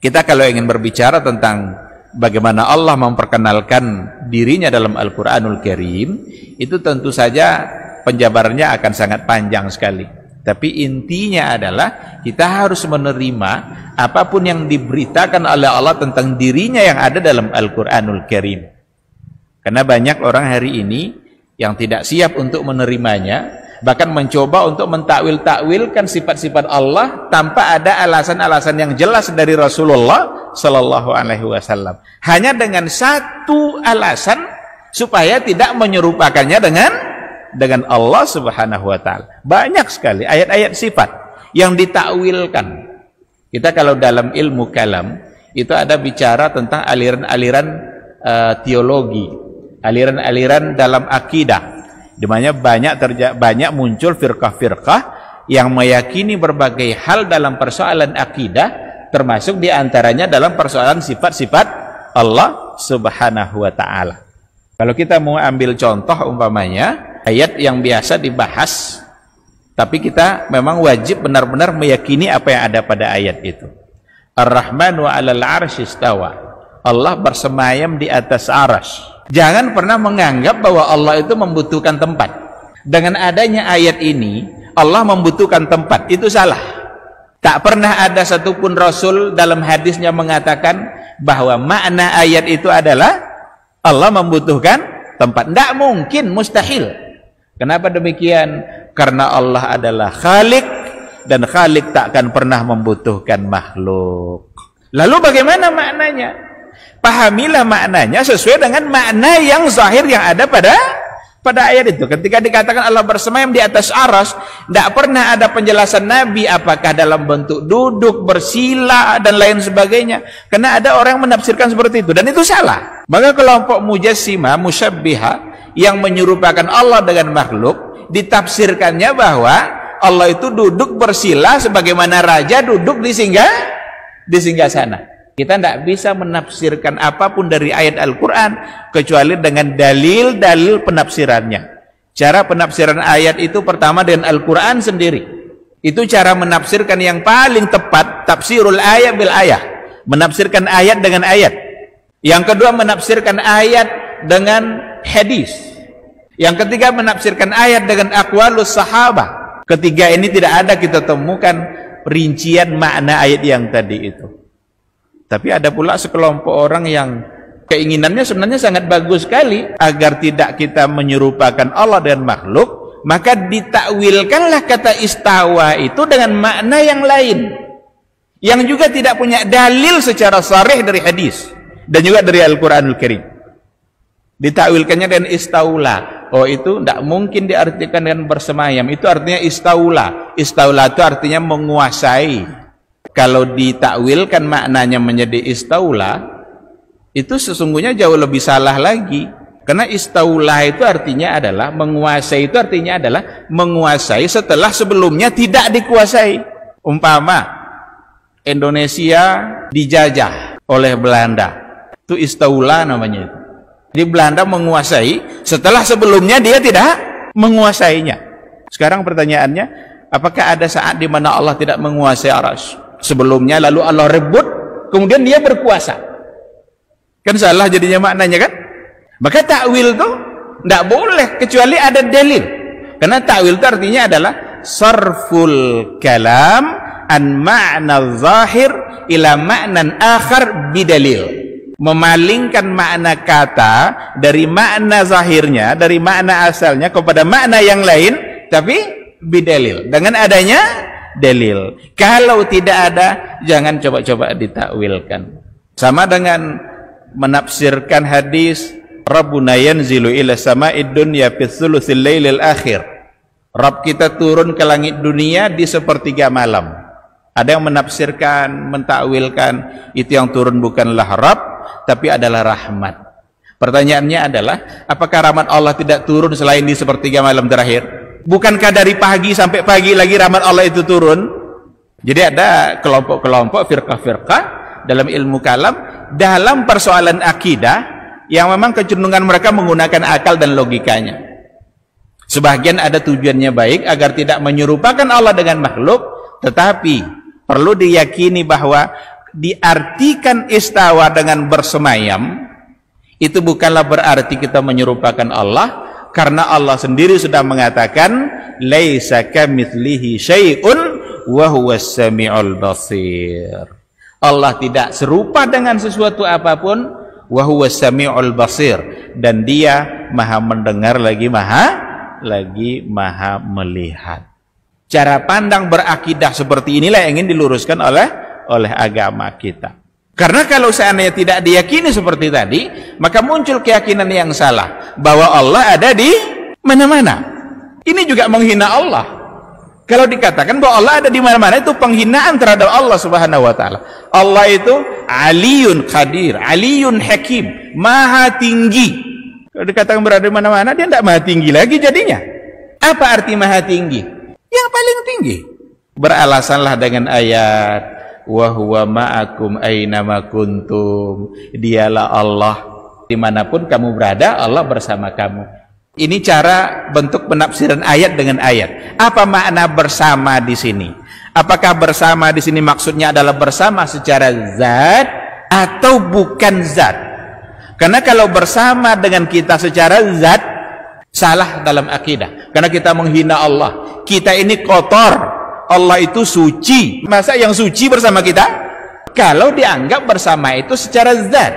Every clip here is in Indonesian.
Kita kalau ingin berbicara tentang bagaimana Allah memperkenalkan dirinya dalam Al-Quranul Karim, itu tentu saja penjabarannya akan sangat panjang sekali. Tapi intinya adalah kita harus menerima apapun yang diberitakan oleh Allah tentang dirinya yang ada dalam Al-Quranul Karim. Karena banyak orang hari ini yang tidak siap untuk menerimanya, bahkan mencoba untuk mentakwil-takwilkan sifat-sifat Allah tanpa ada alasan-alasan yang jelas dari Rasulullah Sallallahu Alaihi Wasallam. Hanya dengan satu alasan supaya tidak menyerupakannya dengan Allah Subhanahu Wa Taala. Banyak sekali ayat-ayat sifat yang ditakwilkan. Kita kalau dalam ilmu kalam itu ada bicara tentang aliran-aliran teologi, aliran-aliran dalam akidah, di mana banyak muncul firqah-firqah yang meyakini berbagai hal dalam persoalan akidah, termasuk diantaranya dalam persoalan sifat-sifat Allah Subhanahu Wa Taala. Kalau kita mau ambil contoh umpamanya ayat yang biasa dibahas, tapi kita memang wajib benar-benar meyakini apa yang ada pada ayat itu. Ar-Rahmanu 'alal 'arsy istawa. Allah bersemayam di atas arsy. Jangan pernah menganggap bahwa Allah itu membutuhkan tempat. Dengan adanya ayat ini, Allah membutuhkan tempat. Itu salah. Tak pernah ada satupun Rasul dalam hadisnya mengatakan bahwa makna ayat itu adalah Allah membutuhkan tempat. Tidak mungkin, mustahil. Kenapa demikian? Karena Allah adalah Khalik, dan Khalik tak akan pernah membutuhkan makhluk. Lalu bagaimana maknanya? Pahamilah maknanya sesuai dengan makna yang zahir yang ada pada ayat itu. Ketika dikatakan Allah bersemayam di atas arsy, tidak pernah ada penjelasan Nabi apakah dalam bentuk duduk, bersila, dan lain sebagainya. Karena ada orang yang menafsirkan seperti itu, dan itu salah. Maka kelompok mujassimah, musyabbiha, yang menyerupakan Allah dengan makhluk, ditafsirkannya bahwa Allah itu duduk bersila sebagaimana raja duduk di singgasana. Kita tidak bisa menafsirkan apapun dari ayat Al-Quran kecuali dengan dalil-dalil penafsirannya. Cara penafsiran ayat itu pertama dengan Al-Quran sendiri. Itu cara menafsirkan yang paling tepat, tafsirul ayat bil ayat. Menafsirkan ayat dengan ayat. Yang kedua, menafsirkan ayat dengan hadis. Yang ketiga, menafsirkan ayat dengan aqwalus sahabah. Ketiga ini tidak ada kita temukan rincian makna ayat yang tadi itu. Tapi ada pula sekelompok orang yang keinginannya sebenarnya sangat bagus sekali agar tidak kita menyerupakan Allah dengan makhluk, maka ditakwilkanlah kata istawa itu dengan makna yang lain, yang juga tidak punya dalil secara sharih dari hadis dan juga dari Al-Quranul Karim. Ditakwilkannya dengan istaula. Oh, itu tidak mungkin diartikan dengan bersemayam. Itu artinya istaula. Istaula itu artinya menguasai. Kalau ditakwilkan maknanya menjadi istaula, itu sesungguhnya jauh lebih salah lagi. Karena istaula itu artinya adalah menguasai, itu artinya adalah menguasai setelah sebelumnya tidak dikuasai. Umpama Indonesia dijajah oleh Belanda, itu istaula namanya itu. Di Belanda menguasai setelah sebelumnya dia tidak menguasainya. Sekarang pertanyaannya, apakah ada saat di mana Allah tidak menguasai arsy sebelumnya, lalu Allah rebut, kemudian dia berkuasa? Kan salah jadinya maknanya kan? Maka takwil itu tidak boleh kecuali ada dalil. Karena takwil itu artinya adalah sarful kalam an ma'na zahir ila ma'nan akhar bidalil. Memalingkan makna kata dari makna zahirnya, dari makna asalnya kepada makna yang lain, tapi bidalil, dengan adanya dalil. Kalau tidak ada, jangan coba-coba ditakwilkan. Sama dengan menafsirkan hadis Rabbuna yanzilu ila sama'id dunya fi thulutsil lailil akhir. Rabb kita turun ke langit dunia di sepertiga malam. Ada yang menafsirkan, mentakwilkan itu yang turun bukanlah Rabb, tapi adalah rahmat. Pertanyaannya adalah, apakah rahmat Allah tidak turun selain di sepertiga malam terakhir? Bukankah dari pagi sampai pagi lagi rahmat Allah itu turun? Jadi ada kelompok-kelompok firqah-firqah dalam ilmu kalam, dalam persoalan akidah, yang memang kecenderungan mereka menggunakan akal dan logikanya. Sebagian ada tujuannya baik agar tidak menyerupakan Allah dengan makhluk, tetapi perlu diyakini bahwa diartikan istawa dengan bersemayam, itu bukanlah berarti kita menyerupakan Allah, karena Allah sendiri sudah mengatakan laisa kamitslihi syai'un wa huwas samiul basir. Allah tidak serupa dengan sesuatu apapun, wa huwas samiul basir, dan dia maha mendengar lagi maha melihat. Cara pandang berakidah seperti inilah yang ingin diluruskan oleh agama kita. Karena kalau seandainya tidak diyakini seperti tadi, maka muncul keyakinan yang salah bahwa Allah ada di mana-mana. Ini juga menghina Allah. Kalau dikatakan bahwa Allah ada di mana-mana, itu penghinaan terhadap Allah Subhanahu wa taala. Allah itu Aliyun Qadir, Aliyun Hakim, maha tinggi. Kalau dikatakan berada di mana-mana, dia tidak maha tinggi lagi jadinya. Apa arti maha tinggi? Yang paling tinggi. Beralasanlah dengan ayat wa huwa ma'akum aynama kuntum. Dialah Allah dimanapun kamu berada, Allah bersama kamu. Ini cara bentuk penafsiran ayat dengan ayat. Apa makna bersama di sini? Apakah bersama di sini maksudnya adalah bersama secara zat atau bukan zat? Karena kalau bersama dengan kita secara zat, salah dalam akidah. Karena kita menghina Allah. Kita ini kotor, Allah itu suci. Masa yang suci bersama kita? Kalau dianggap bersama itu secara zat,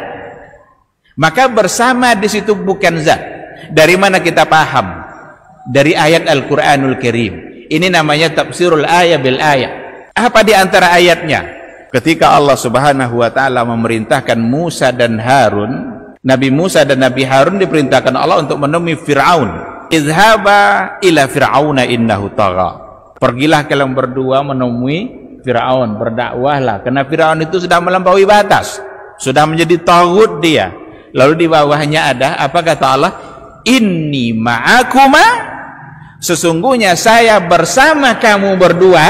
maka bersama di situ bukan zat. Dari mana kita paham? Dari ayat Al-Quranul Karim. Ini namanya tafsirul ayat bil ayat. Apa di antara ayatnya? Ketika Allah Subhanahu wa taala memerintahkan Musa dan Harun, Nabi Musa dan Nabi Harun diperintahkan Allah untuk menemui Fir'aun. Izhaba ila Fir'auna innahu tagha. Pergilah kalian berdua menemui Fir'aun, berdakwahlah, karena Fir'aun itu sudah melampaui batas, sudah menjadi taghut dia. Lalu di bawahnya ada apa kata Allah? Inni ma'akuma, sesungguhnya saya bersama kamu berdua,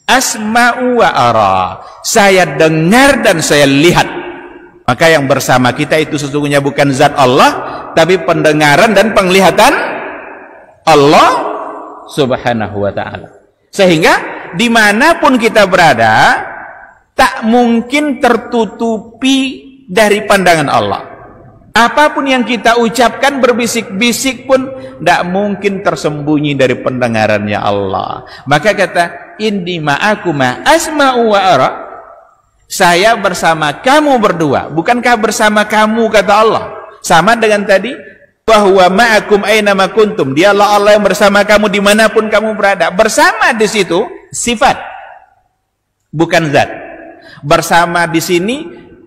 asma'u wa ara, saya dengar dan saya lihat. Maka yang bersama kita itu sesungguhnya bukan zat Allah, tapi pendengaran dan penglihatan Allah Subhanahu wa ta'ala. Sehingga dimanapun kita berada, tak mungkin tertutupi dari pandangan Allah. Apapun yang kita ucapkan, berbisik-bisik pun tidak mungkin tersembunyi dari pendengarannya Allah. Maka kata inni ma'akuma asma'u wa ara, saya bersama kamu berdua. Bukankah bersama kamu kata Allah? Sama dengan tadi, bahwa ma'akum aynama kuntum, dialah Allah yang bersama kamu dimanapun kamu berada. Bersama di situ sifat, bukan zat. Bersama di sini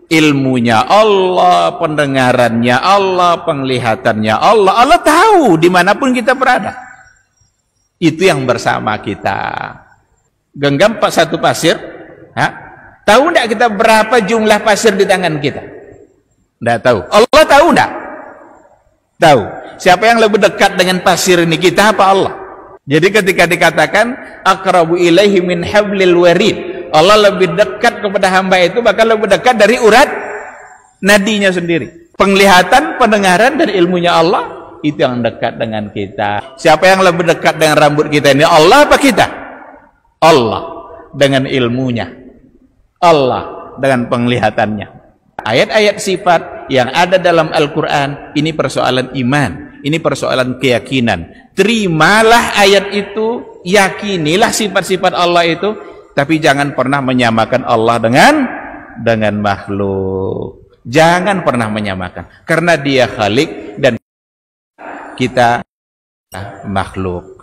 ilmunya Allah, pendengarannya Allah, penglihatannya Allah. Allah tahu dimanapun kita berada. Itu yang bersama kita. Genggam satu pasir, tahu tidak kita berapa jumlah pasir di tangan kita? Tidak tahu. Allah tahu tidak? Tahu. Siapa yang lebih dekat dengan pasir ini, kita apa Allah? Jadi ketika dikatakan aqrabu ilaihi min hablil warid, Allah lebih dekat kepada hamba itu bahkan lebih dekat dari urat nadinya sendiri. Penglihatan, pendengaran dan ilmunya Allah itu yang dekat dengan kita. Siapa yang lebih dekat dengan rambut kita ini, Allah apa kita? Allah dengan ilmunya, Allah dengan penglihatannya. Ayat-ayat sifat yang ada dalam Al-Quran ini persoalan iman, ini persoalan keyakinan. Terimalah ayat itu, yakinilah sifat-sifat Allah itu, tapi jangan pernah menyamakan Allah dengan makhluk. Jangan pernah menyamakan, karena dia Khalik dan kita makhluk.